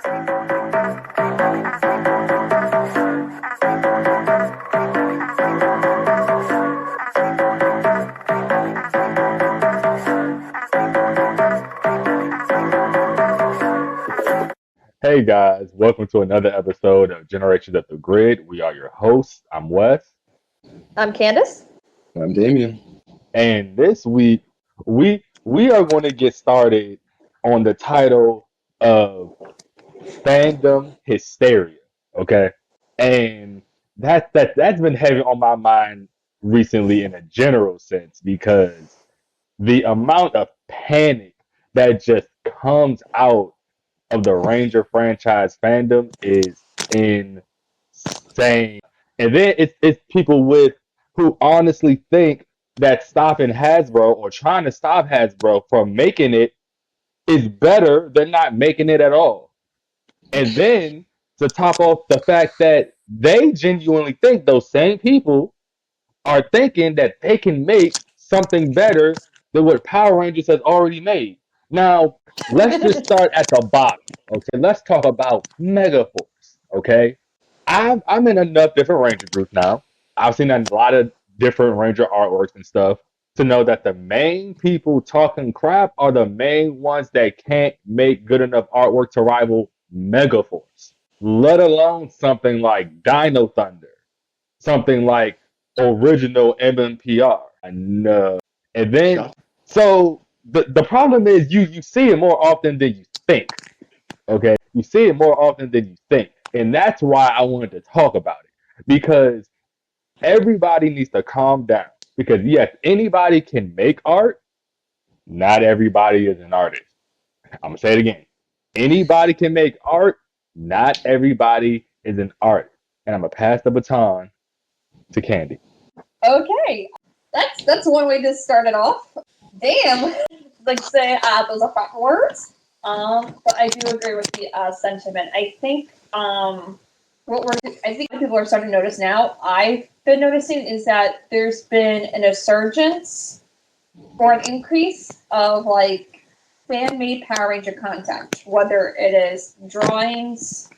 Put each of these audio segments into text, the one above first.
Hey guys, welcome to another episode of Generations of the Grid. We are your hosts. I'm Wes, I'm Candace. I'm Damien. and this week we are going to get started on the title of Fandom Hysteria. Okay, and that's been heavy on my mind recently in a general sense because the amount of panic that just comes out of the Ranger franchise fandom is insane. And then it's people with who honestly think that stopping Hasbro or trying to stop Hasbro from making it is better than not making it at all. And then to top off the fact that they genuinely think those same people are thinking that they can make something better than what Power Rangers has already made. Now, let's just start at the bottom. Okay, let's talk about Megaforce. Okay, I'm in enough different Ranger groups now. I've seen a lot of different Ranger artworks and stuff to know that the main people talking crap are the main ones that can't make good enough artwork to rival Megaforce, let alone something like Dino Thunder, something like original MMPR. No. And then, so the problem is you see it more often than you think. Okay, you see it more often than you think, and that's why I wanted to talk about it because everybody needs to calm down. Because yes, anybody can make art. Not everybody is an artist. I'm gonna say it again. Anybody can make art. Not everybody is an artist. And I'm gonna pass the baton to Candi. Okay, that's one way to start it off. Damn, like say those are fine words. But I do agree with the sentiment. I think I think people are starting to notice now. I've been noticing is that there's been an insurgence or an increase of like fan-made Power Ranger content, whether it is drawings,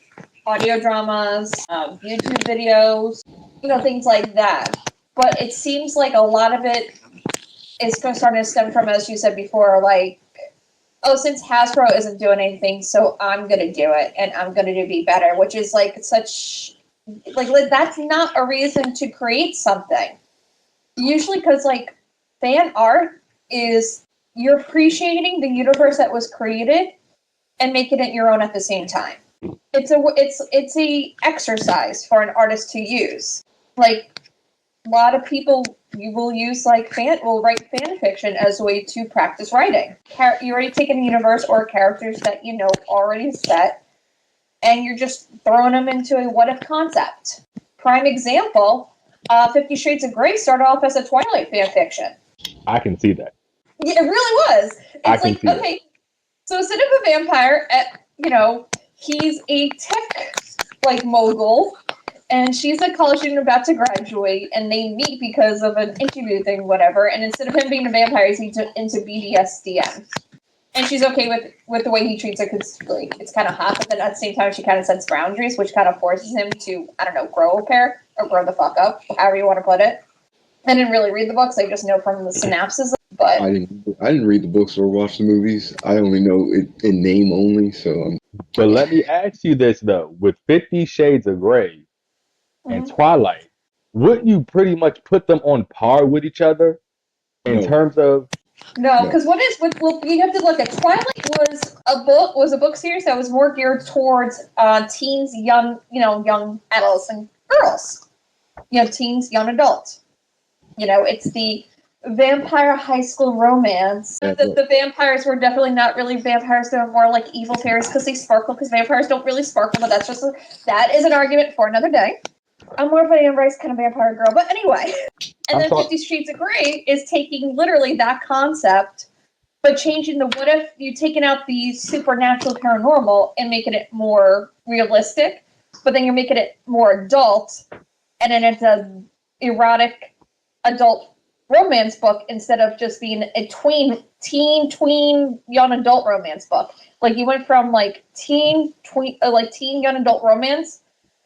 audio dramas, YouTube videos, things like that. But it seems like a lot of it is starting to stem from, as you said before, like, oh, since Hasbro isn't doing anything, so I'm going to do it, and I'm going to be better, which is like such, like that's not a reason to create something. Usually because, like, fan art is you're appreciating the universe that was created and making it your own at the same time. It's a exercise for an artist to use. Like, a lot of people will use will write fan fiction as a way to practice writing. You're already taking a universe or characters that already set, and you're just throwing them into a what if concept. Prime example, 50 Shades of Grey started off as a Twilight fan fiction. I can see that. Yeah, it really was. It's like, okay, so instead of a vampire, he's a tech mogul. And she's a college student about to graduate, and they meet because of an interview thing, whatever. And instead of him being a vampire, he's into BDSDM. And she's okay with the way he treats her because it's kind of hot, but then at the same time, she kind of sets boundaries, which kind of forces him to, I don't know, grow a pair or grow the fuck up, however you want to put it. I didn't really read the books; I just know from the synopsis. But I didn't read the books or watch the movies. I only know it in name only. So, But let me ask you this though: with 50 Shades of Grey and Twilight, wouldn't you pretty much put them on par with each other in terms of? No, because you have to look at Twilight was a book series that was more geared towards teens, young adults and girls, teens, young adults. It's the vampire high school romance. The vampires were definitely not really vampires; they were more like evil fairies because they sparkle. Because vampires don't really sparkle, but that is an argument for another day. I'm more of an Anne Rice kind of vampire girl, but anyway. And then 50 Shades of Grey is taking literally that concept, but changing the what if you taking out the supernatural paranormal and making it more realistic, but then you're making it more adult, and then it's a erotic adult romance book instead of just being a tween, young adult romance book. Like you went from like teen, young adult romance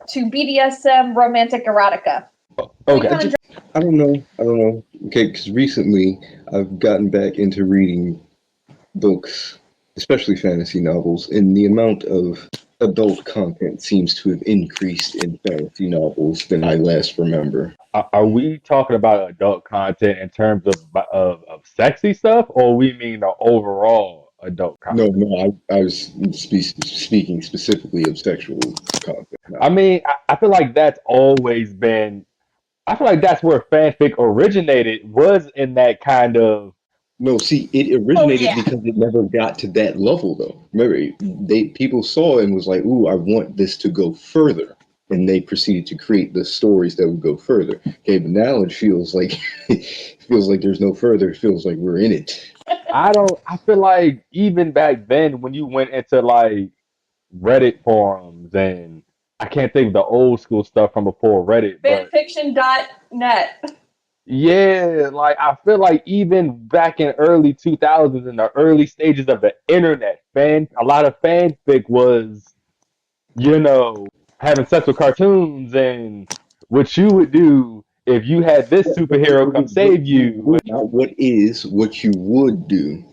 to BDSM romantic erotica. Okay. I don't know. Okay, because recently I've gotten back into reading books, especially fantasy novels, and the amount of adult content seems to have increased in fantasy novels than I last remember. Are we talking about adult content in terms of sexy stuff, or we mean the overall adult No, content? no, I was speaking specifically of sexual content. I mean, I feel like that's always been. I feel like that's where fanfic originated, was in that kind of. No, see, it Oh originated yeah. because it never got to that level, though. Remember, people saw it and was like, "Ooh, I want this to go further," and they proceeded to create the stories that would go further. Okay, but now it feels like it feels like there's no further. It feels like we're in it. I don't. I feel like even back then, when you went into like Reddit forums, and I can't think of the old school stuff from before Reddit, but Fanfiction.net. yeah, like I feel like even back in early 2000s, in the early stages of the internet, a lot of fanfic was, you know, having sex with cartoons and what you would do if you had this superhero come save you. Not what is what you would do.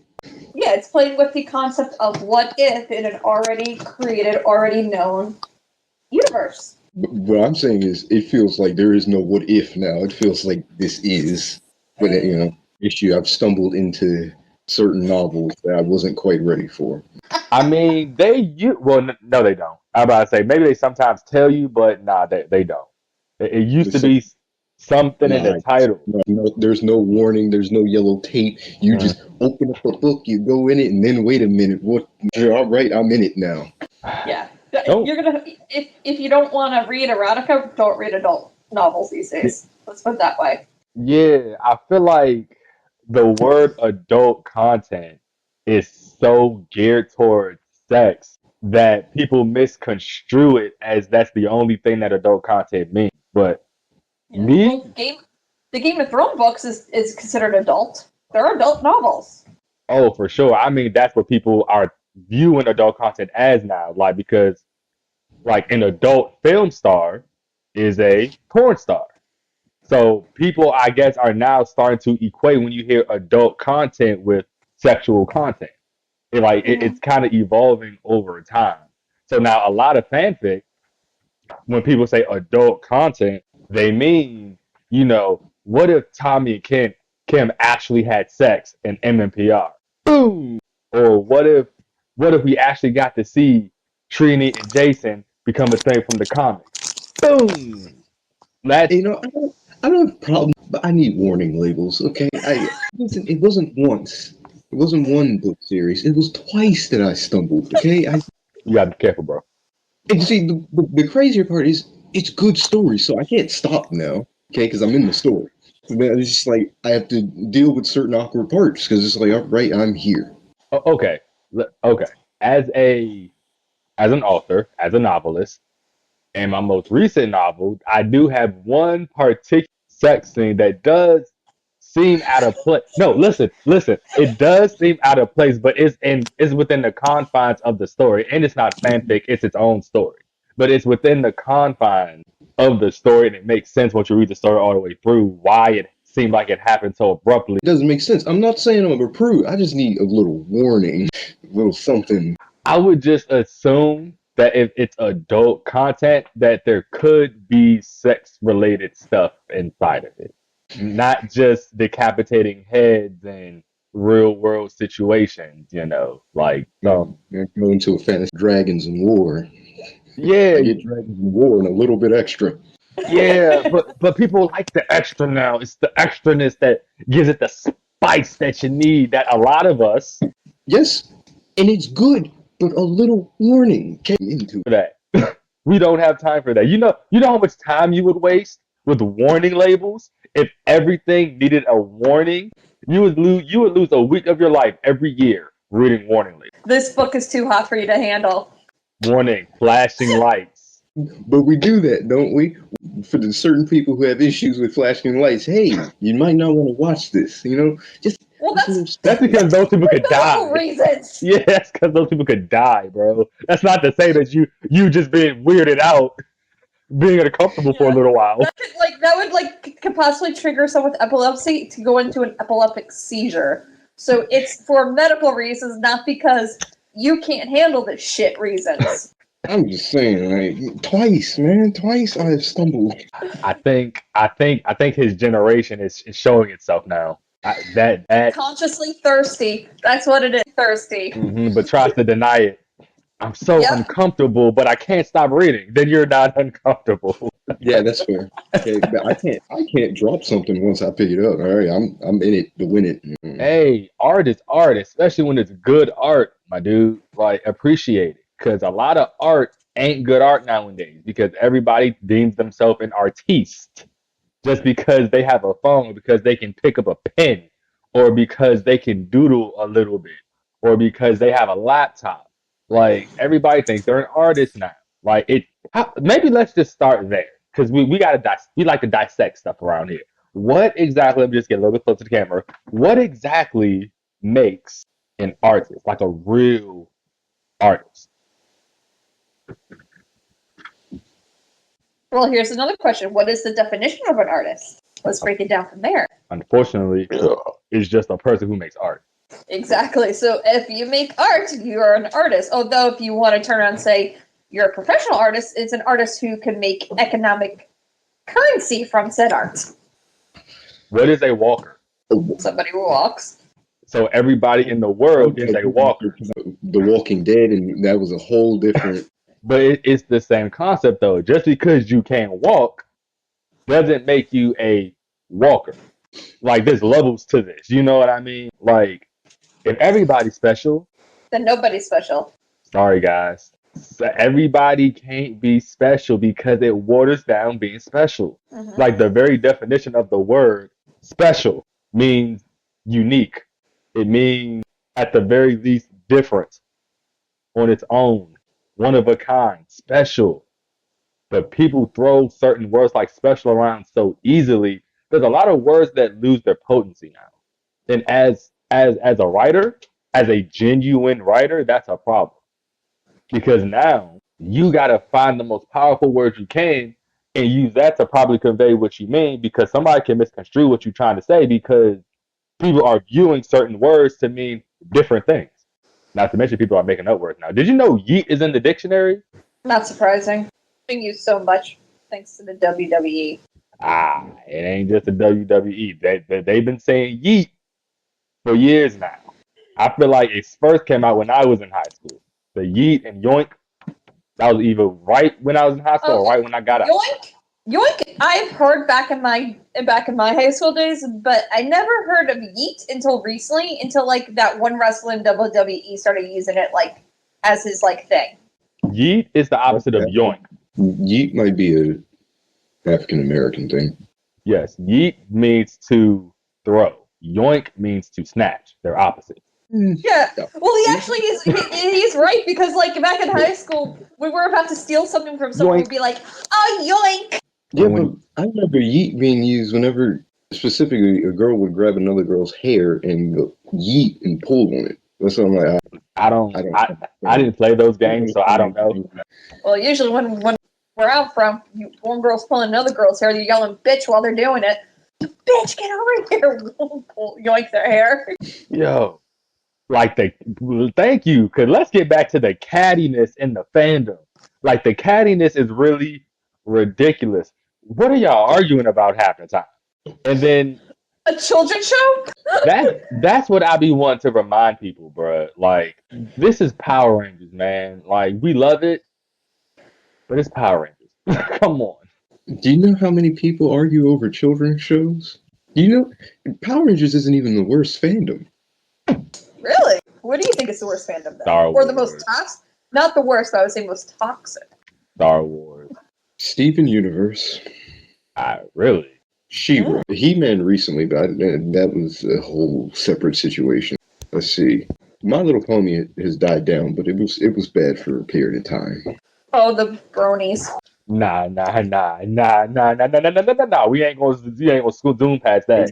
Yeah, it's playing with the concept of what if in an already created, already known universe. What I'm saying is, it feels like there is no what if now. It feels like this is, but issue. I've stumbled into certain novels that I wasn't quite ready for. I mean, no, they don't. I'm about to say maybe they sometimes tell you, but nah, they don't. It used to There's some, be something in the nah, title. there's no warning. There's no yellow tape. You Mm. just open up a book, you go in it, and then wait a minute. What? All right, I'm in it now. Yeah. Don't. You're gonna if you don't want to read erotica, don't read adult novels these days. Let's put it that way. Yeah, I feel like the word adult content is so geared towards sex that people misconstrue it as that's the only thing that adult content means. But Yeah. me, Well, the Game of Thrones books is considered adult. They're adult novels. oh, for sure. I mean, that's what people are viewing adult content as now. Like, because, like, an adult film star is a porn star. So people, I guess, are now starting to equate when you hear adult content with sexual content. It's kind of evolving over time. So now a lot of fanfic, when people say adult content, they mean, what if Tommy and Kim actually had sex in MMPR? Boom. Or what if we actually got to see Trini and Jason become a thing from the comics? Boom. That's I don't have a problem, but I need warning labels. Okay, it wasn't once. It wasn't one book series. It was twice that I stumbled. Okay, You gotta be careful, bro. and you see, the crazier part is it's good story, so I can't stop now. Okay, because I'm in the story. So then it's just like I have to deal with certain awkward parts because it's like, all right, I'm here. Okay, okay. As a as an author, as a novelist, in my most recent novel, I do have one particular sex scene that does seem out of place. No, listen. It does seem out of place, but it's within the confines of the story, and it's not fanfic. It's its own story, but it's within the confines of the story, and it makes sense once you read the story all the way through why it seemed like it happened so abruptly. It doesn't make sense. I'm not saying I'm a prude. I just need a little warning, a little something. I would just assume that if it's adult content, that there could be sex related stuff inside of it, not just decapitating heads and real world situations. Like Go into a fantasy dragons and war. yeah, I get dragons and war and a little bit extra. yeah, but people like the extra now. It's the extraness that gives it the spice that you need. That a lot of us Yes, and it's good, but a little warning came into for that. We don't have time for that. You know how much time you would waste with warning labels if everything needed a warning. You would lose a week of your life every year reading warning labels. This book is too hot for you to handle. Warning, flashing lights. But we do that, don't we? For the certain people who have issues with flashing lights, hey, you might not want to watch this. Just Well, just a little That's stuff. because those people could medical die. reasons. Yeah, that's because those people could die, bro. That's not to say that you just being weirded out, being uncomfortable for a Yeah. little while. Could possibly trigger someone with epilepsy to go into an epileptic seizure. So it's for medical reasons, not because you can't handle this shit reasons. I'm just saying, like twice, man, twice I have stumbled. I think his generation is showing itself now. That Consciously thirsty. That's what it is. Thirsty. but tries to deny it. I'm so Yep. uncomfortable, but I can't stop reading. Then you're not uncomfortable. Yeah, that's fair. Okay, but I can't drop something once I pick it up. All right, I'm in it to win it. Hey, art is art, especially when it's good art, my dude. Like, appreciate it. Because a lot of art ain't good art nowadays because everybody deems themselves an artiste just because they have a phone, because they can pick up a pen, or because they can doodle a little bit, or because they have a laptop. Like, everybody thinks they're an artist now. Like, maybe let's just start there because we like to dissect stuff around here. What exactly? Let me just get a little bit closer to the camera. What exactly makes an artist, like a real artist? Well, here's another question. What is the definition of an artist? Let's break it down from there. Unfortunately, it's just a person who makes art. Exactly. So if you make art, you are an artist. Although if you want to turn around and say you're a professional artist, it's an artist who can make economic currency from said art. What is a walker? Somebody who walks. So everybody in the world is a walker. The Walking Dead, and that was a whole different. But it's the same concept though. Just because you can't walk doesn't make you a walker. Like, there's levels to this. You know what I mean? Like, if everybody's special, Then nobody's special. sorry guys. So everybody can't be special because it waters down being special. Mhm. Like, the very definition of the word special means unique. It means at the very least different on its own, one of a kind, special. But people throw certain words like special around so easily. There's a lot of words that lose their potency now. And as a writer, as a genuine writer, that's a problem. Because now you gotta find the most powerful words you can and use that to probably convey what you mean, because somebody can misconstrue what you're trying to say because people are viewing certain words to mean different things. Not to mention people are making up words now. Did you know yeet is in the dictionary? Not surprising. Being used so much thanks to the WWE. It ain't just the WWE. They've been saying yeet for years now. I feel like it first came out when I was in high school. The yeet and yoink, that was either right when I was in high school or right when I got out. Yoink! I've heard back in my high school days, but I never heard of yeet until recently. Until like that one wrestler in WWE started using it like as his like thing. Yeet is the opposite of yoink. Yeet might be a African American thing. Yes, yeet means to throw. Yoink means to snatch. They're opposite. Yeah. Well, he actually is. He's right because like back in high school, when we were about to steal something from someone, we'd be like, "Oh, yoink!" Yeah, but I remember yeet being used whenever specifically a girl would grab another girl's hair and go yeet and pull on it. That's what I'm like. I didn't play those games, so I don't know. Well, usually when we're out from, one girl's pulling another girl's hair, they're yelling "bitch" while they're doing it. Bitch, get over here! Yoink their hair. Yo, like thank you, because let's get back to the cattiness in the fandom. Like, the cattiness is really ridiculous. What are y'all arguing about half the time? And then A children's show? that's what I be wanting to remind people, bro. Like, this is Power Rangers, man. Like, we love it, but it's Power Rangers. Come on. Do you know how many people argue over children's shows? Do you know Power Rangers isn't even the worst fandom? Really? What do you think is the worst fandom, though? Star Or the Wars. most toxic? Not the worst, but I would say most toxic. Star Wars. Steven Universe. Really? She-Ra. He-Man recently, but that was a whole separate situation. Let's see. My Little Pony has died down, but it was bad for a period of time. Oh, the bronies. Nah. We ain't gonna school zoom past that.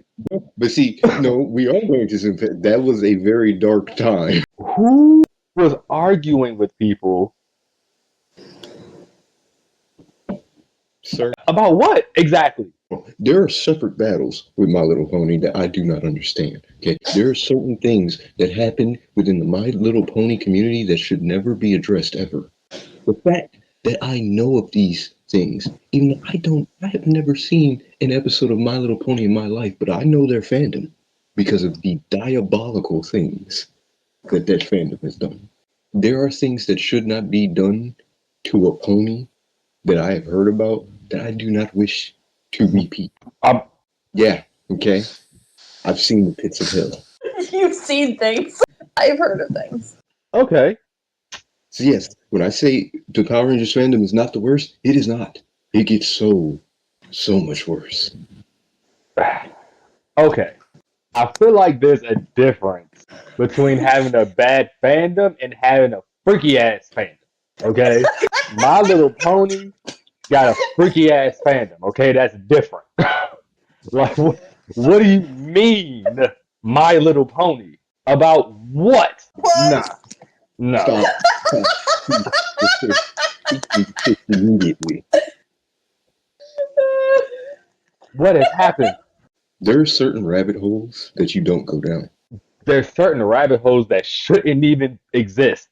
But see, no, we are going to zoom past. That was a very dark time. Who was arguing with people Sir, about what exactly? there are separate battles with My Little Pony that I do not understand. Okay, there are certain things that happen within the My Little Pony community that should never be addressed ever. The fact that I know of these things, even though I have never seen an episode of My Little Pony in my life, but I know their fandom because of the diabolical things that fandom has done. There are things that should not be done to a pony that I have heard about that I do not wish to repeat. Um, Yeah, okay. I've seen the pits of hell. You've seen things. I've heard of things. okay. So yes, when I say the Power Rangers fandom is not the worst, it is not. It gets so much worse. Okay. I feel like there's a difference between having a bad fandom and having a freaky ass fandom. Okay? My Little Pony got a freaky ass fandom. Okay? That's different. Like, what do you mean, My Little Pony? About what? Nah. No. Stop. Immediately. What has happened? There are certain rabbit holes that you don't go down. There's certain rabbit holes that shouldn't even exist.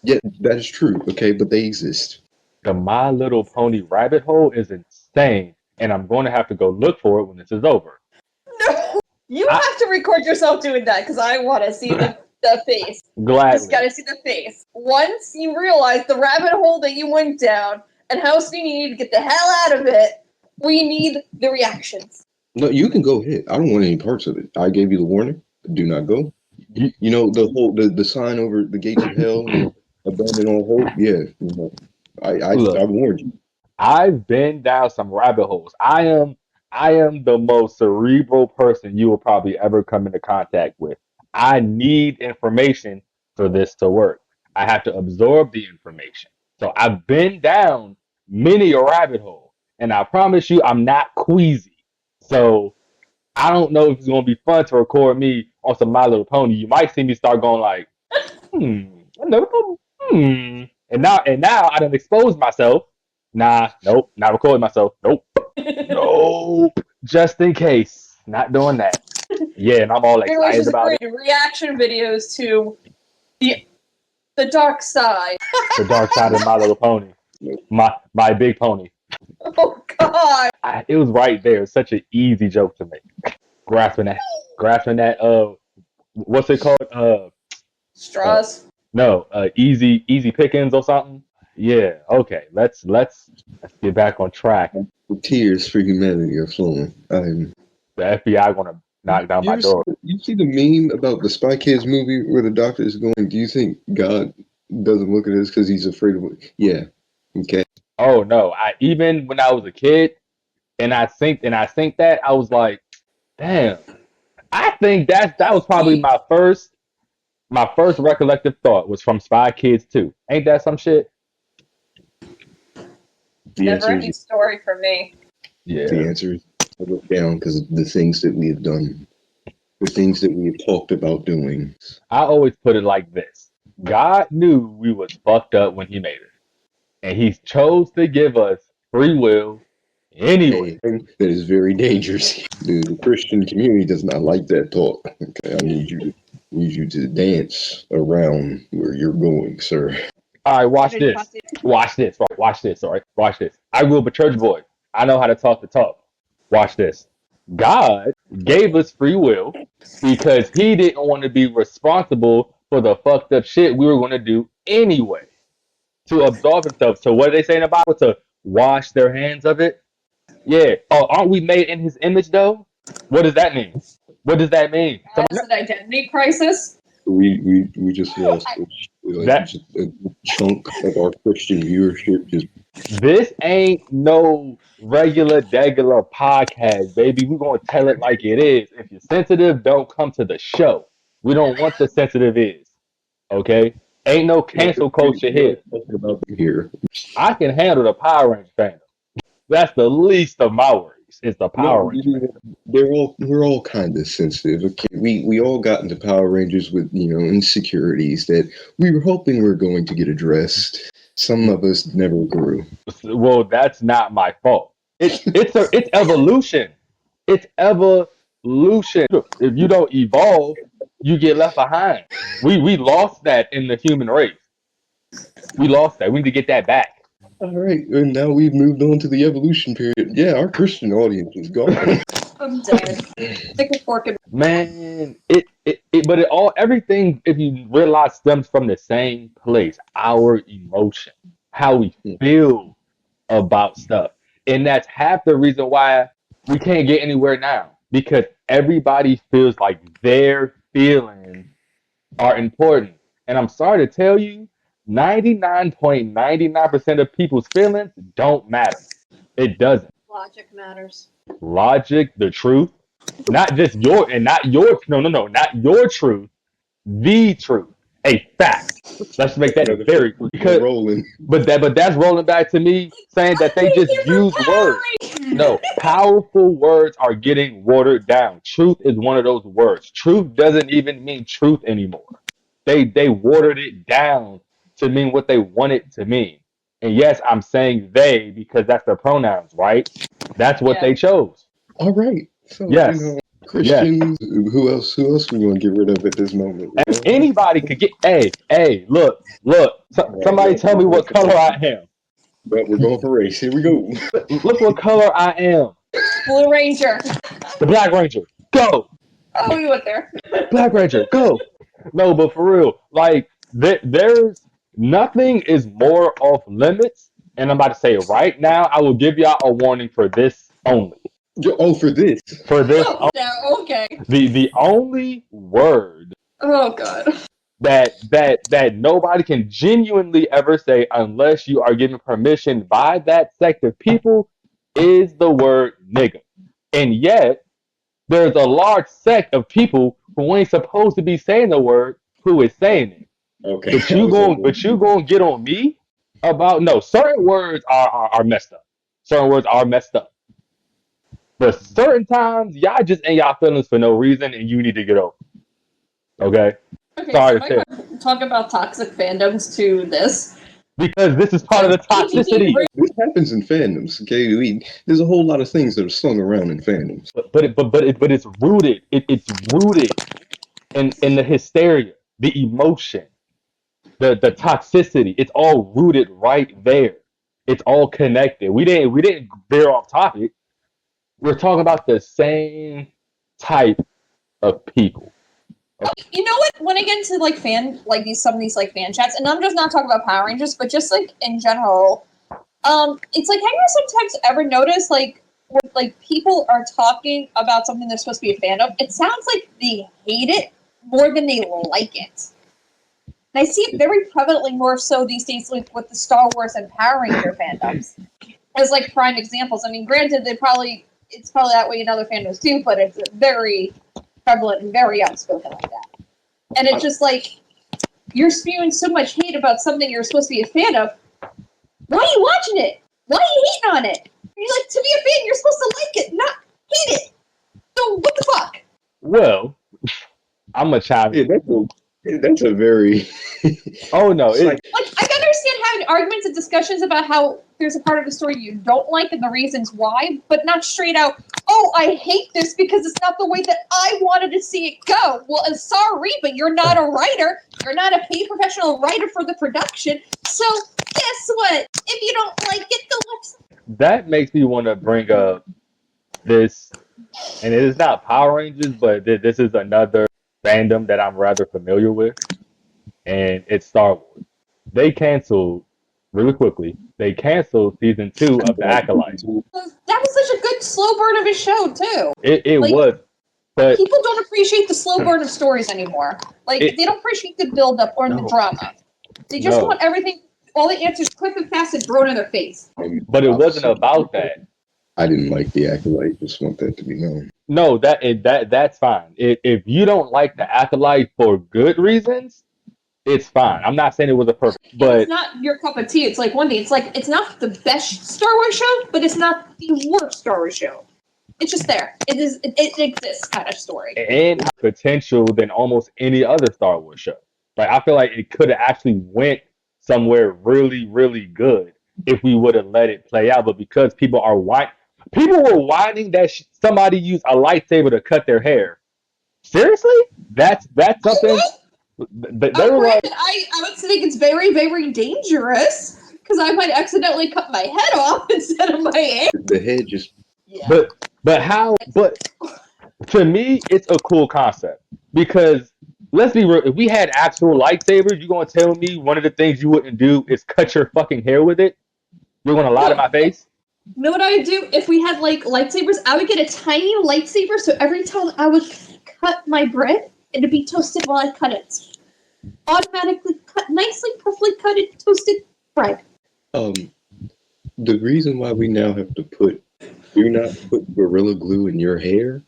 Yeah, that is true, okay, but they exist. The My Little Pony rabbit hole is insane, and I'm going to have to go look for it when this is over. No, you have to record yourself doing that because I want to see the face. Gladly. Just gotta see the face. Once you realize the rabbit hole that you went down and how soon you need to get the hell out of it, we need the reactions. No, you can go ahead. I don't want any parts of it. I gave you the warning. Do not go. You know the whole the sign over the gates of hell, abandon all hope. Yeah, you know, I warned you. I've been down some rabbit holes. I am the most cerebral person you will probably ever come into contact with. I need information for this to work. I have to absorb the information. So I've been down many a rabbit hole, and I promise you, I'm not queasy. So I don't know if it's gonna be fun to record me on some My Little Pony. You might see me start going like, I never know. And now I done exposed myself. Nah, nope, not recording myself. Nope. Nope. Just in case. Not doing that. Yeah, and I'm all excited about it. Reaction videos to the dark side. The dark side of My Little Pony. My big pony. Oh God. It was right there. It's such an easy joke to make. Grasping that what's it called? Straws. No, easy pickings or something. Yeah, okay. Let's get back on track. The tears for humanity are flowing. The FBI gonna knock down my door. You see the meme about the Spy Kids movie where the doctor is going, do you think God doesn't look at us because he's afraid of it? Yeah. Okay. Oh no. Even when I was a kid and I think that I was like, damn. I think that was probably my first recollective thought was from Spy Kids 2. Ain't that some shit? Never ending story for me. Yeah. The answer is I look down because of the things that we have done, the things that we have talked about doing. I always put it like this. God knew we was fucked up when he made it. And he chose to give us free will anyway. That is very dangerous. The Christian community does not like that talk. Okay, I need you to dance around where you're going, sir. All right, watch this. Sorry, watch this. I grew up a church boy. I know how to talk the talk. Watch this. God gave us free will because he didn't want to be responsible for the fucked up shit we were going to do anyway. To absolve himself. So what are they saying about it? To wash their hands of it? Yeah. Oh, aren't we made in his image though? What does that mean? What does that mean? That's an identity crisis. We just lost a chunk of our Christian viewership. This ain't no regular podcast, baby. We're gonna tell it like it is. If you're sensitive, don't come to the show. We don't want the sensitive is. Okay? Ain't no cancel culture here. About here. I can handle the Power Rangers fandom. That's the least of my worries. It's the No, Power Rangers fandom. we're all kind of sensitive. Okay, we all got into Power Rangers with insecurities that we were hoping were going to get addressed. Some of us never grew. Well, that's not my fault. It's evolution. It's evolution. If you don't evolve, you get left behind. We lost that in the human race. We lost that. We need to get that back. All right, and now we've moved on to the evolution period. Yeah, our Christian audience is gone. I'm dead. Stick a fork in. Man, but it all everything, if you realize, stems from the same place. Our emotion, how we feel about stuff. And that's half the reason why we can't get anywhere now. Because everybody feels like their feelings are important. And I'm sorry to tell you, 99.99% of people's feelings don't matter. It doesn't. Logic matters. Logic, the truth, not just your and not your no, not your truth, the truth. A fact. Let's make that very because rolling. but that's rolling back to me saying that they just use words. No, powerful words are getting watered down. Truth is one of those words. Truth doesn't even mean truth anymore. They watered it down to mean what they want it to mean. And yes, I'm saying they because that's their pronouns, right? That's what they chose. All right. So Yes. Christians. Who else? Who else we want to get rid of at this moment? Anybody could get. Hey, look. Somebody tell me what color I am. But we're going for race. Here we go. Look what color I am. Blue Ranger. The Black Ranger. Go. Oh, we went there. Black Ranger. Go. No, but for real, like there's nothing is more off limits. And I'm about to say right now, I will give y'all a warning for this only. Oh, for this. Oh, no, okay. The only word Oh God. that nobody can genuinely ever say unless you are given permission by that sect of people is the word nigga. And yet there's a large sect of people who ain't supposed to be saying the word who is saying it. Okay. But you gonna get on me about no certain words are messed up. Certain words are messed up. But certain times y'all just ain't y'all feelings for no reason and you need to get over. Okay? Okay, Sorry so to I talk about toxic fandoms to this. because this is part of the toxicity. This happens in fandoms. Okay, there's a whole lot of things that are slung around in fandoms. But it's rooted. It's rooted in the hysteria, the emotion, the toxicity. It's all rooted right there. It's all connected. We didn't veer off topic. We're talking about the same type of people. You know what? When I get into like some of these like fan chats, and I'm just not talking about Power Rangers, but just like in general, it's like have you sometimes ever noticed like when like people are talking about something they're supposed to be a fan of, it sounds like they hate it more than they like it. And I see it very prevalently more so these days like with the Star Wars and Power Ranger fandoms as like prime examples. I mean, granted, it's probably that way in other fandoms too, but it's very prevalent and very outspoken like that. And it's just like you're spewing so much hate about something you're supposed to be a fan of. Why are you watching it? Why are you hating on it? You're like, to be a fan, you're supposed to like it, not hate it. So what the fuck? Well, I'm a child. Yeah, that's a very. Oh no! Like I can understand having arguments and discussions about how there's a part of the story you don't like and the reasons why, but not straight out. Oh, I hate this because it's not the way that I wanted to see it go. Well, I'm sorry, but you're not a writer. You're not a paid professional writer for the production. So guess what? If you don't like it, then what's that makes me want to bring up this, and it is not Power Rangers, but this is another fandom that I'm rather familiar with, and it's Star Wars. They canceled really quickly. They canceled season 2 of The Acolyte. that was such a good slow burn of a show too. It Like, was, but people don't appreciate the slow burn of stories anymore. Like they don't appreciate the build up or the drama. They just want everything, all the answers quick and fast and thrown in their face. but it wasn't about that. I didn't like the Acolyte. Just want that to be known. No, that's fine. If you don't like The Acolyte for good reasons, it's fine. I'm not saying it was a perfect, It's but not your cup of tea. It's like one thing. It's like it's not the best Star Wars show, but it's not the worst Star Wars show. It's just there. It is. It exists kind of story. and potential than almost any other Star Wars show. Like I feel like it could have actually went somewhere really, really good if we would have let it play out. But because people were whining that somebody used a lightsaber to cut their hair. Seriously, that's something. They were like, Granted, I would think it's very, very dangerous because I might accidentally cut my head off instead of my hair. The head just Yeah. but how? But to me, it's a cool concept because let's be real. If we had actual lightsabers, you gonna tell me one of the things you wouldn't do is cut your fucking hair with it? You're gonna lie to my face? You know what I would do if we had like lightsabers? I would get a tiny lightsaber, so every time I would cut my bread, it'd be toasted while I cut it. Automatically cut, nicely, perfectly cut it, toasted bread. the reason why we now have to do not put Gorilla Glue in your hair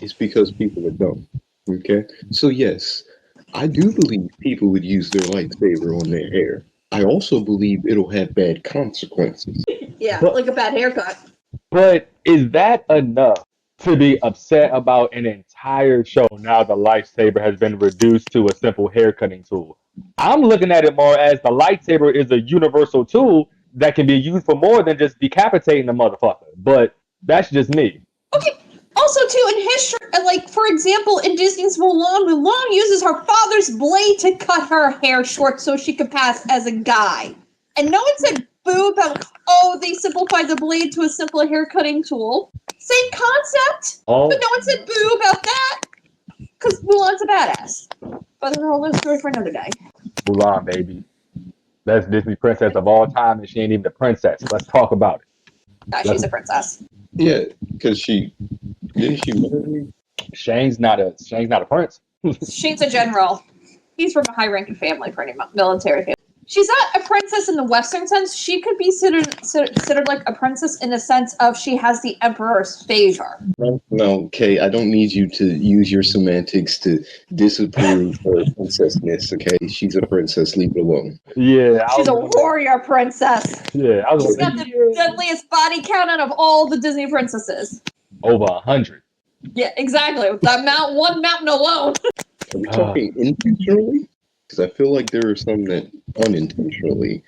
is because people are dumb. Okay? So yes, I do believe people would use their lightsaber on their hair. I also believe it'll have bad consequences. Yeah, But- like a bad haircut. But is that enough to be upset about an entire show now the lightsaber has been reduced to a simple haircutting tool? I'm looking at it more as the lightsaber is a universal tool that can be used for more than just decapitating the motherfucker. But that's just me. Okay. Also, too, in history, like for example, in Disney's Mulan, Mulan uses her father's blade to cut her hair short so she could pass as a guy. And no one said boo about, oh, they simplified the blade to a simple hair cutting tool. Same concept, Oh, but no one said boo about that. Because Mulan's a badass. But that's a whole other story for another day. Mulan, baby. Best Disney princess of all time, and she ain't even the princess. Let's talk about it. She's a princess. Yeah, because didn't she marry? Shane's not a prince. She's a general. He's from a high-ranking family, pretty much military family. She's not a princess in the Western sense. She could be considered like a princess in the sense of she has the emperor's favor. No, Kay, I don't need you to use your semantics to disapprove her princessness, okay? She's a princess, leave it alone. Yeah, She's a warrior princess. Yeah, I was She's like, got the deadliest body count out of all the Disney princesses. over 100. Yeah, exactly. That one mountain alone. Are we talking intentionally? Because I feel like there are some that unintentionally,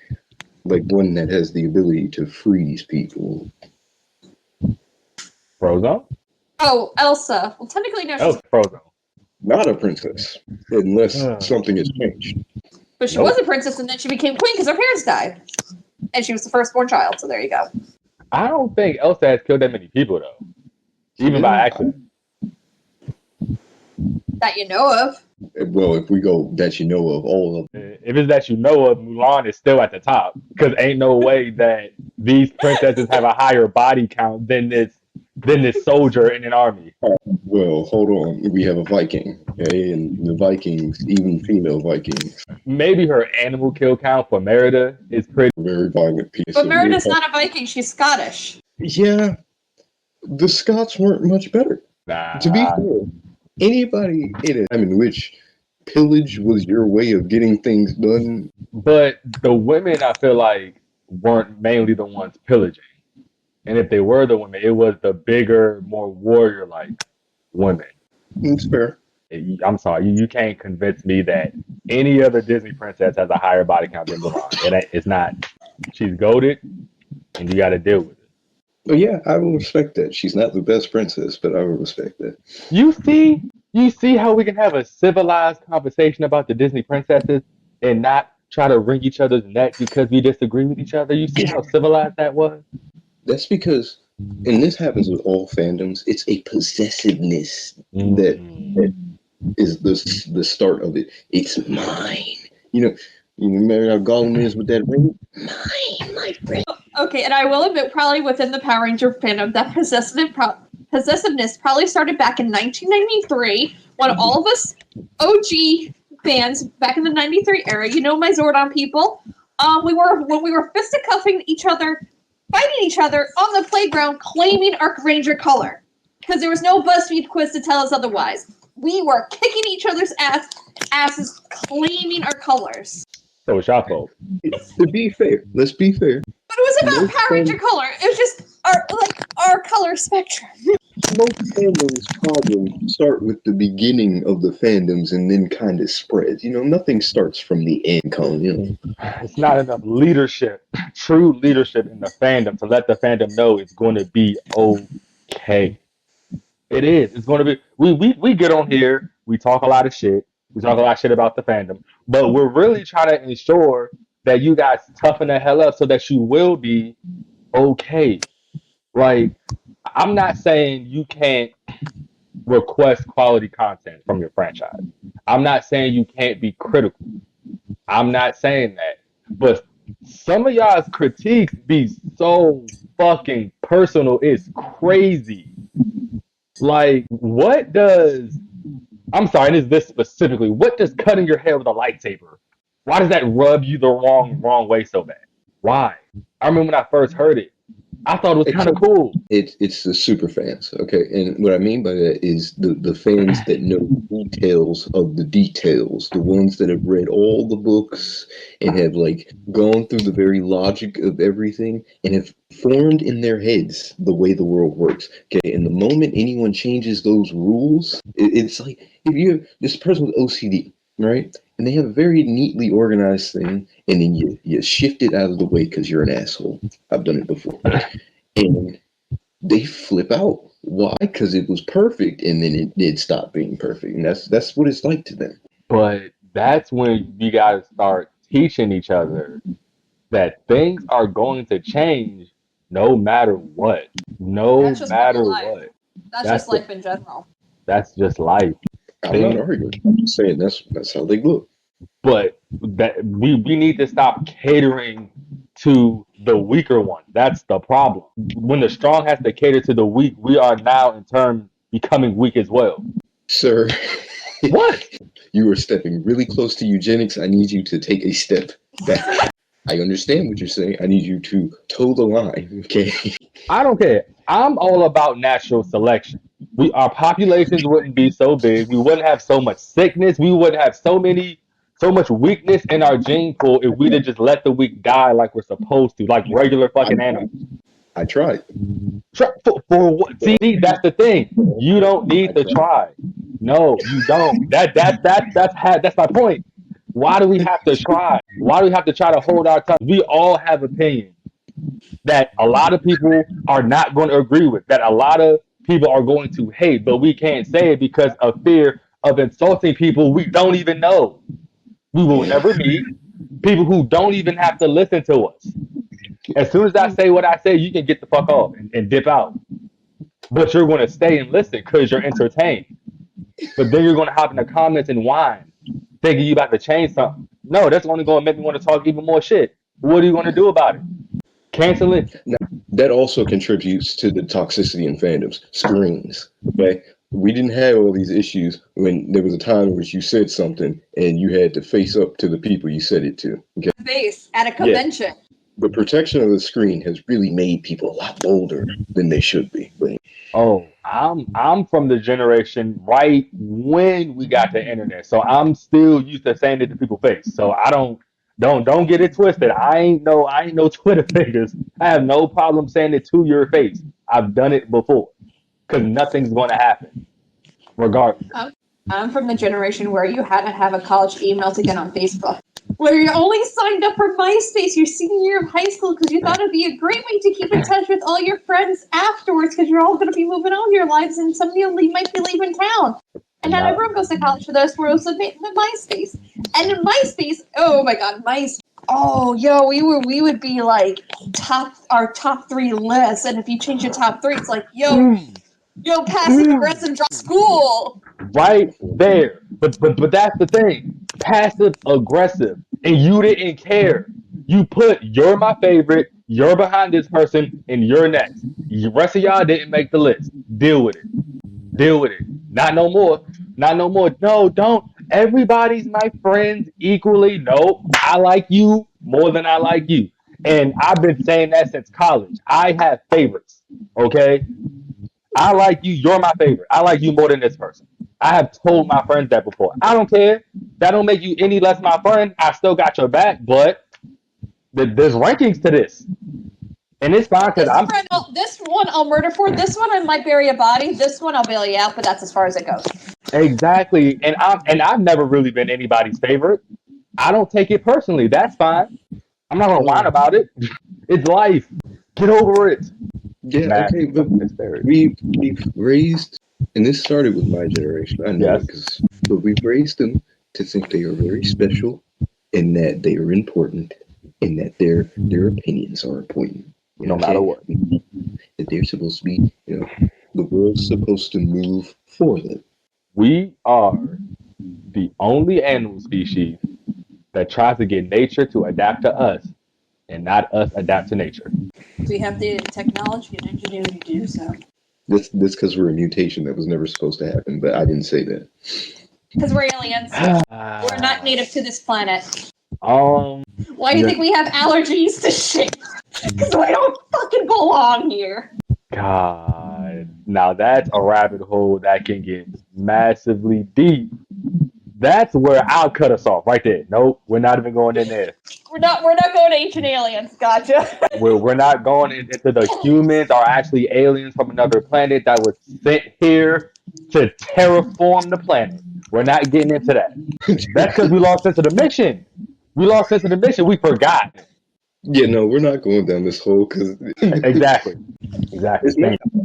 like one that has the ability to freeze people. Frozone? Oh, Elsa. Well, technically, no, Oh, she's, Frozone. Not a princess, unless something has changed. but she was a princess, and then she became queen because her parents died, and she was the firstborn child. So there you go. I don't think Elsa has killed that many people though, even by accident. That you know of. Well, if we go that you know of, all of If it's that you know of, Mulan is still at the top because ain't no way that these princesses have a higher body count than this soldier in an army. well, hold on, we have a Viking, okay? And the Vikings, even female Vikings, Maybe her animal kill count for Merida is pretty. very violent piece. But of Merida's warfare. not a Viking. She's Scottish. Yeah, the Scots weren't much better. Nah. To be fair, anybody in a time in which pillage was your way of getting things done, But the women, I feel like, weren't mainly the ones pillaging. And if they were the women, it was the bigger, more warrior-like women. it's fair. I'm sorry, you can't convince me that any other Disney princess has a higher body count than Mulan. It's not. She's goated, and you got to deal with it. But yeah, I will respect that. She's not the best princess, but I will respect that. You see how we can have a civilized conversation about the Disney princesses and not try to wring each other's neck because we disagree with each other? You see how civilized that was? That's because, and this happens with all fandoms, it's a possessiveness that is the start of it. It's mine. You remember how Gollum is with that ring? Mine, my friend. Okay, and I will admit, probably within the Power Ranger fandom, that possessiveness probably started back in 1993 when all of us OG fans back in the 93 era, my Zordon people, when we were fisticuffing each other, fighting each other on the playground, claiming Arc Ranger color. Because there was no BuzzFeed quiz to tell us otherwise. We were kicking each other's asses, claiming our colors. So it's your fault. To be fair, let's be fair. But it was about Most Power Ranger color. It was just our color spectrum. Most fandoms' problems start with the beginning of the fandoms and then kind of spreads. Nothing starts from the end, Colin. It's not enough leadership, true leadership in the fandom to let the fandom know it's going to be okay. It is. It's going to be. We get on here. We talk a lot of shit. We talk a lot of shit about the fandom, but we're really trying to ensure that you guys toughen the hell up so that you will be okay. Like, I'm not saying you can't request quality content from your franchise. I'm not saying you can't be critical. I'm not saying that. But some of y'all's critiques be so fucking personal. It's crazy. Like, what does, I'm sorry, and it's this specifically, what does cutting your hair with a lightsaber, why does that rub you the wrong way so bad? Why? I remember when I first heard it, I thought it was kind of cool. It's the super fans, okay? And what I mean by that is the fans that know details of the details, the ones that have read all the books and have like gone through the very logic of everything and have formed in their heads the way the world works. Okay, and the moment anyone changes those rules, it's like if you have this person with OCD, right? And they have a very neatly organized thing, and then you shift it out of the way because you're an asshole. I've done it before. And they flip out. Why? Because it was perfect, and then it did stop being perfect. And that's what it's like to them. But that's when you gotta start teaching each other that things are going to change no matter what. No That's just matter real life. what. That's just life in general. That's just life. I'm not arguing. I'm just saying that's how they look. But that we need to stop catering to the weaker one. That's the problem. When the strong has to cater to the weak, we are now in turn becoming weak as well. Sir, What? you are stepping really close to eugenics. I need you to take a step back. I understand what you're saying. I need you to toe the line, okay? I don't care. I'm all about natural selection. Our populations wouldn't be so big. We wouldn't have so much sickness. We wouldn't have so much weakness in our gene pool if we'd have just let the weak die like we're supposed to, like regular fucking animals. I tried. For what? See, that's the thing. You don't need to try. No, you don't. That's my point. Why do we have to try? Why do we have to try to hold our tongue? We all have opinions that a lot of people are not going to agree with, that a lot of people are going to hate, but we can't say it because of fear of insulting people we don't even know. We will never meet, people who don't even have to listen to us. As soon as I say what I say, you can get the fuck off and dip out. But you're going to stay and listen because you're entertained. But then you're going to hop in the comments and whine, thinking you about to change something. No, that's only going to make me want to talk even more shit. What are you going to do about it? Cancel it? Now, that also contributes to the toxicity in fandoms. Screens, okay? We didn't have all these issues when there was a time in which you said something and you had to face up to the people you said it to. Okay? Face at a convention. Yeah. The protection of the screen has really made people a lot bolder than they should be. But oh, I'm from the generation right when we got the internet, so I'm still used to saying it to people's face. So I don't get it twisted. I ain't no Twitter fingers. I have no problem saying it to your face. I've done it before because nothing's going to happen, regardless. I'm from the generation where you had to have a college email to get on Facebook. Where you only signed up for MySpace your senior year of high school because you thought it'd be a great way to keep in touch with all your friends afterwards because you're all going to be moving on with your lives and some of you might be leaving town. And not everyone goes to college for those who the MySpace. And in MySpace, oh my god, MySpace. Oh, yo, we would be like our top 3 lists, and if you change your top 3, it's like, yo, passive aggressive drop school. Right there. But that's the thing. Passive aggressive. And you didn't care. You put you're my favorite, you're behind this person, and you're next. The rest of y'all didn't make the list. Deal with it. Deal with it. Not no more. Not no more. No, don't. Everybody's my friends equally. No, I like you more than I like you. And I've been saying that since college. I have favorites. Okay? I like you. You're my favorite. I like you more than this person. I have told my friends that before. I don't care. That don't make you any less my friend. I still got your back, but there's rankings to this. And it's fine because This one I'll murder for. This one I might bury a body. This one I'll bail you out, but that's as far as it goes. exactly. I've never really been anybody's favorite. I don't take it personally. That's fine. I'm not gonna whine about it. It's life. Get over it. Yeah, Man, okay, but we've raised, and this started with my generation. I know yes. but we've raised them to think they are very special, and that they are important, and that their opinions are important. No matter what. That they're supposed to be, the world's supposed to move for them. We are the only animal species that tries to get nature to adapt to us and not us adapt to nature. We have the technology and ingenuity to do so. That's because we're a mutation that was never supposed to happen, but I didn't say that. Because we're aliens. We're not native to this planet. Why do you think we have allergies to shit? Because we don't fucking belong here. God, now that's a rabbit hole that can get massively deep. That's where I'll cut us off right there. Nope, we're not even going in there. We're not going to ancient aliens. Gotcha. We're not going into the humans are actually aliens from another planet that was sent here to terraform the planet. We're not getting into that. That's because we lost sense of the mission. We forgot. Yeah, no, we're not going down this hole because Exactly.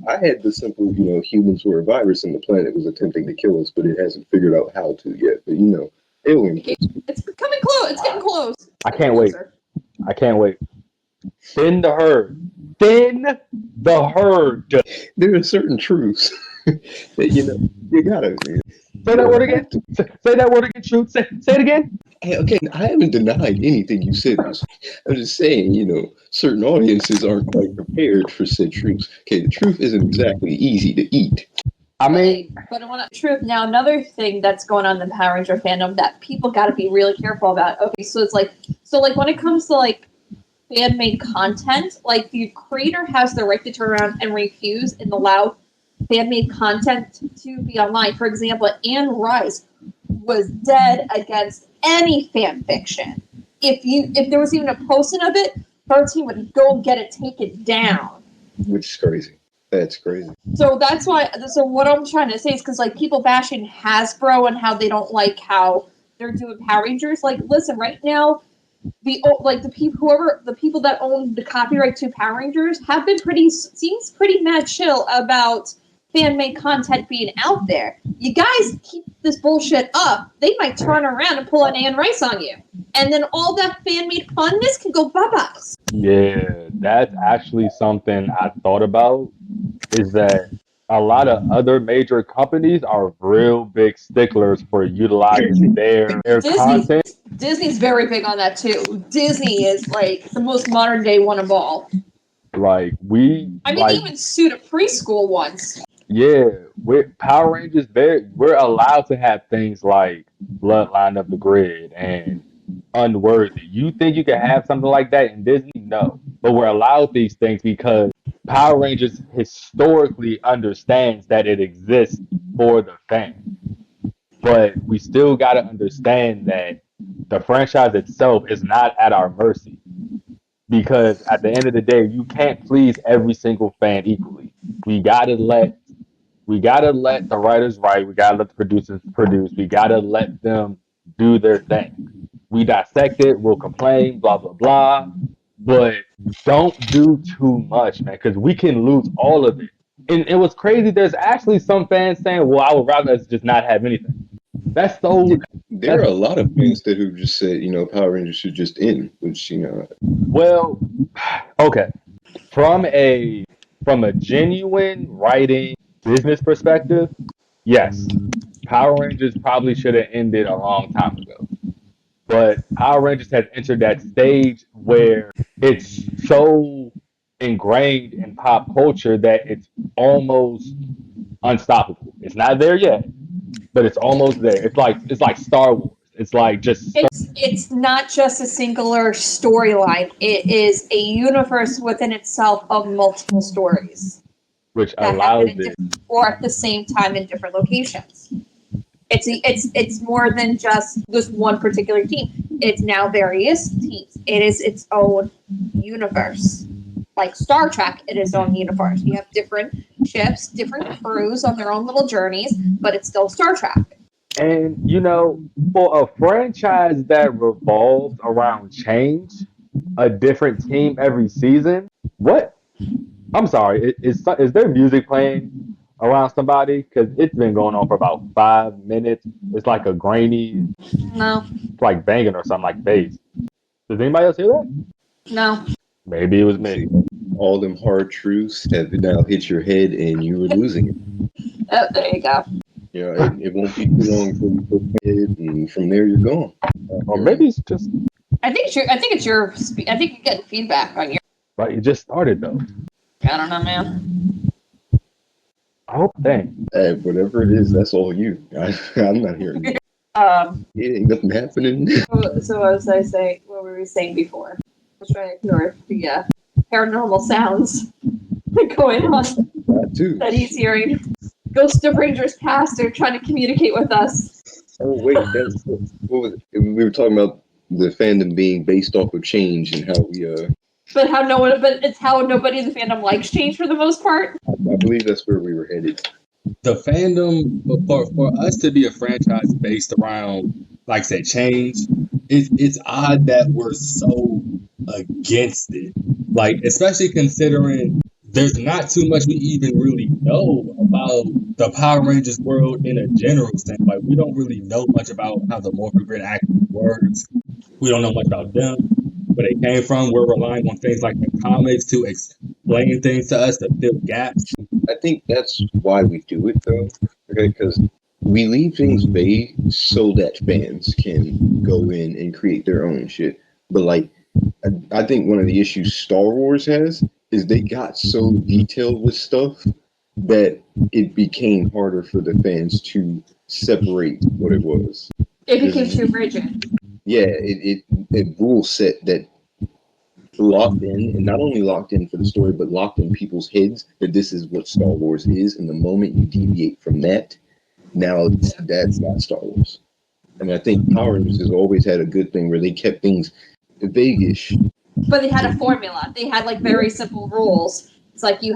I had the simple, humans were a virus and the planet was attempting to kill us, but it hasn't figured out how to yet. But aliens. It's coming close. It's getting close. I can't wait. Thin the herd. There are certain truths that you gotta. Say that word again. Say that word again, truth. Say it again. Hey, okay, I haven't denied anything you said. I'm just saying, certain audiences aren't quite prepared for said truths. Okay, the truth isn't exactly easy to eat. I mean, but I want to truth. Now, another thing that's going on in the Power Ranger fandom that people got to be really careful about. Okay, so it's like when it comes to fan-made content, the creator has the right to turn around and refuse and allow fan-made content to be online. For example, Anne Rice was dead against any fan fiction. If there was even a posting of it, her team would go get it taken down. Which is crazy. That's crazy. So that's why. So what I'm trying to say is because people bashing Hasbro and how they don't like how they're doing Power Rangers. Listen, right now, the people that own the copyright to Power Rangers have been seems pretty mad chill about fan-made content being out there. You guys keep this bullshit up, they might turn around and pull an Anne Rice on you. And then all that fan-made funness can go bye-bye. Yeah, that's actually something I thought about, is that a lot of other major companies are real big sticklers for utilizing their content. Disney's very big on that too. Disney is the most modern day one of all. Even suit a preschool ones. Yeah, with Power Rangers, we're allowed to have things like Bloodline of the Grid and Unworthy. You think you can have something like that in Disney? No. But we're allowed these things because Power Rangers historically understands that it exists for the fan. But we still got to understand that the franchise itself is not at our mercy. Because at the end of the day, you can't please every single fan equally. We gotta let the writers write. We gotta let the producers produce. We gotta let them do their thing. We dissect it. We'll complain. Blah blah blah. But don't do too much, man, because we can lose all of it. And it was crazy. There's actually some fans saying, "Well, I would rather us just not have anything." That's so. There are a lot of fans who just said, Power Rangers should just end, which Well, okay. From a genuine writing business perspective, yes, Power Rangers probably should have ended a long time ago. But Power Rangers has entered that stage where it's so ingrained in pop culture that it's almost unstoppable. It's not there yet, but it's almost there. It's like Star Wars. It's it's not just a singular storyline. It is a universe within itself of multiple stories, which allows it, or at the same time in different locations. It's more than just this one particular team. It's now various teams. It is its own universe. Like Star Trek, it is its own universe. You have different ships, different crews on their own little journeys, but it's still Star Trek. And for a franchise that revolves around change, a different team every season, what? I'm sorry, is there music playing around somebody? Because it's been going on for about 5 minutes. It's like a grainy, No, it's like banging or something like bass. Does anybody else hear that? no. Maybe it was me. See, all them hard truths have now hit your head, and you were losing it. Oh, there you go. You know, it won't be too long before you put your head, and from there you're gone. Or maybe it's just I think you're getting feedback on your. right. It just started though. I don't know, man. I hope dang. Whatever it is, that's all you. I'm not hearing it. Yeah, ain't nothing happening. So what was I saying? What were we saying before? I was trying to ignore the paranormal sounds going on That too. that he's hearing. Ghost of Rangers past are trying to communicate with us. Oh wait, that's what was it? We were talking about the fandom being based off of change and how we But it's how nobody in the fandom likes change for the most part. I believe that's where we were headed. The fandom, for us to be a franchise based around, like I said, change, it's odd that we're so against it. Like, especially considering there's not too much we even really know about the Power Rangers world in a general sense. Like, we don't really know much about how the Morphin Grid actually works. We don't know much about them, where they came from. We're relying on things like the comics to explain things to us, to fill gaps. I think that's why we do it though. Okay, because we leave things vague so that fans can go in and create their own shit. But like, I think one of the issues Star Wars has is they got so detailed with stuff that it became harder for the fans to separate what it was. It became too rigid. Yeah, it rule set that locked in, and not only locked in for the story, but locked in people's heads that this is what Star Wars is. And the moment you deviate from that, now that's not Star Wars. And I think Power Rangers has always had a good thing where they kept things vague-ish. But they had a formula. They had like very simple rules. It's like you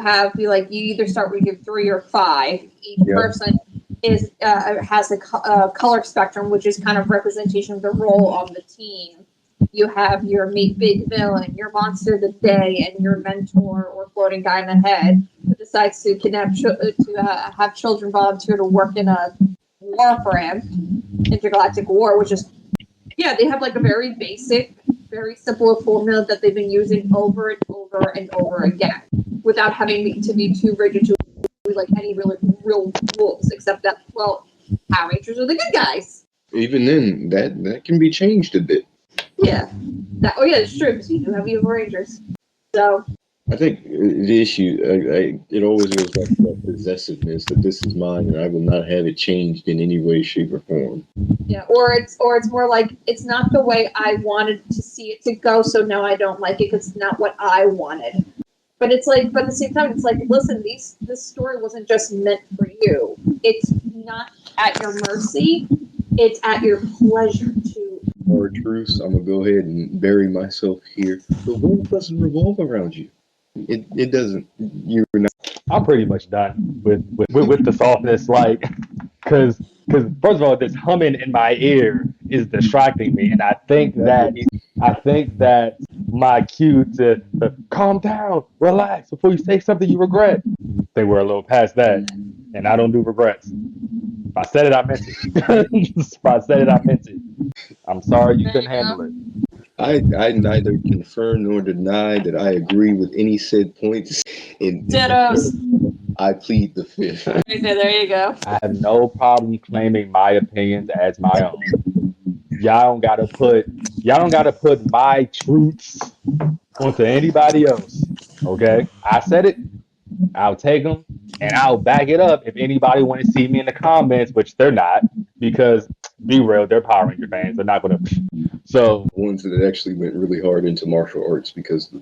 either start with your 3 or 5. Each person has a color spectrum, which is kind of representation of the role on the team. You have your big villain, your monster of the day, and your mentor or floating guy in the head who decides to kidnap have children volunteer to work in a war for him, intergalactic war, which is they have like a very basic, very simple formula that they've been using over and over and over again, without having to be too rigid to like any real rules, except that Power Rangers are the good guys. Even then, that can be changed a bit. Yeah. It's true, because you do have evil Rangers. So I think the issue, it always goes back to that possessiveness, that this is mine and I will not have it changed in any way, shape, or form. yeah, or it's more like it's not the way I wanted to see it to go, so now I don't like it because it's not what I wanted. But it's like, but at the same time, it's like, listen, this story wasn't just meant for you. It's not at your mercy. It's at your pleasure to. Or truths, I'm gonna go ahead and bury myself here. The world doesn't revolve around you. It doesn't. You're not. I'm pretty much done with the softness, like, because first of all, this humming in my ear is distracting me, and I think that my cue to calm down, relax before you say something you regret. They were a little past that, and I don't do regrets. If I said it, I meant it. If I said it, I meant it. I'm sorry you couldn't handle it. I neither confirm nor deny that I agree with any said points. Dittos. I plead the fifth. Okay, there you go. I have no problem claiming my opinions as my own. Y'all don't gotta put my truths onto anybody else. Okay? I said it. I'll take them and I'll back it up if anybody want to see me in the comments, which they're not, because be real, they're Power Ranger fans. They're not gonna. So Ones that actually went really hard into martial arts because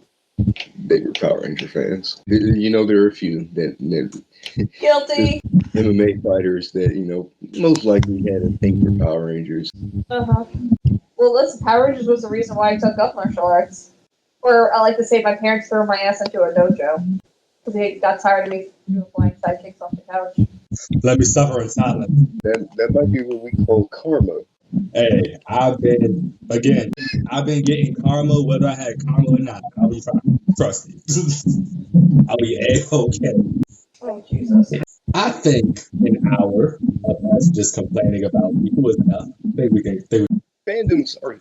they were Power Ranger fans. You know, there are a few that Guilty. MMA fighters that most likely had a thing for Power Rangers. Uh-huh. Well, listen, Power Rangers was the reason why I took up martial arts. Or I like to say my parents threw my ass into a dojo. Because they got tired of me doing flying sidekicks off the couch. Let me suffer in silence. That might be what we call karma. Hey, I've been getting karma whether I had karma or not. I'll be fine. Trust me. I'll be A-okay. Oh, Jesus. I think an hour of us just complaining about people is enough. I think Fandoms are.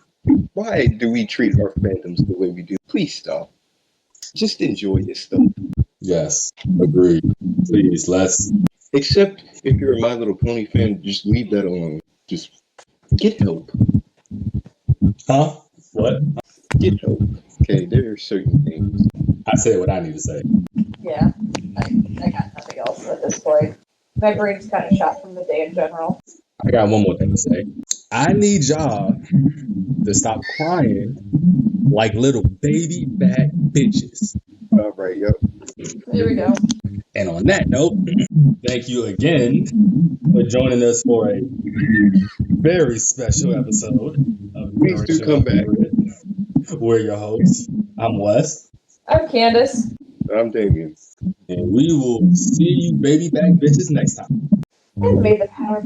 Why do we treat our fandoms the way we do? Please stop. Just enjoy this stuff. yes, agreed. Please, let's. Except if you're a My Little Pony fan, just leave that alone. Just get help. Huh? What? Get help. Okay, there are certain things. I said what I need to say. Yeah. I got nothing else at this point. My brain's kind of shot from the day in general. I got one more thing to say. I need y'all to stop crying like little baby bad bitches. All right, yo. There we go. And on that note, thank you again for joining us for a very special episode of Please do come back. We're your hosts. I'm Wes. I'm Candace. I'm Damien. And we will see you baby back bitches next time. And may the power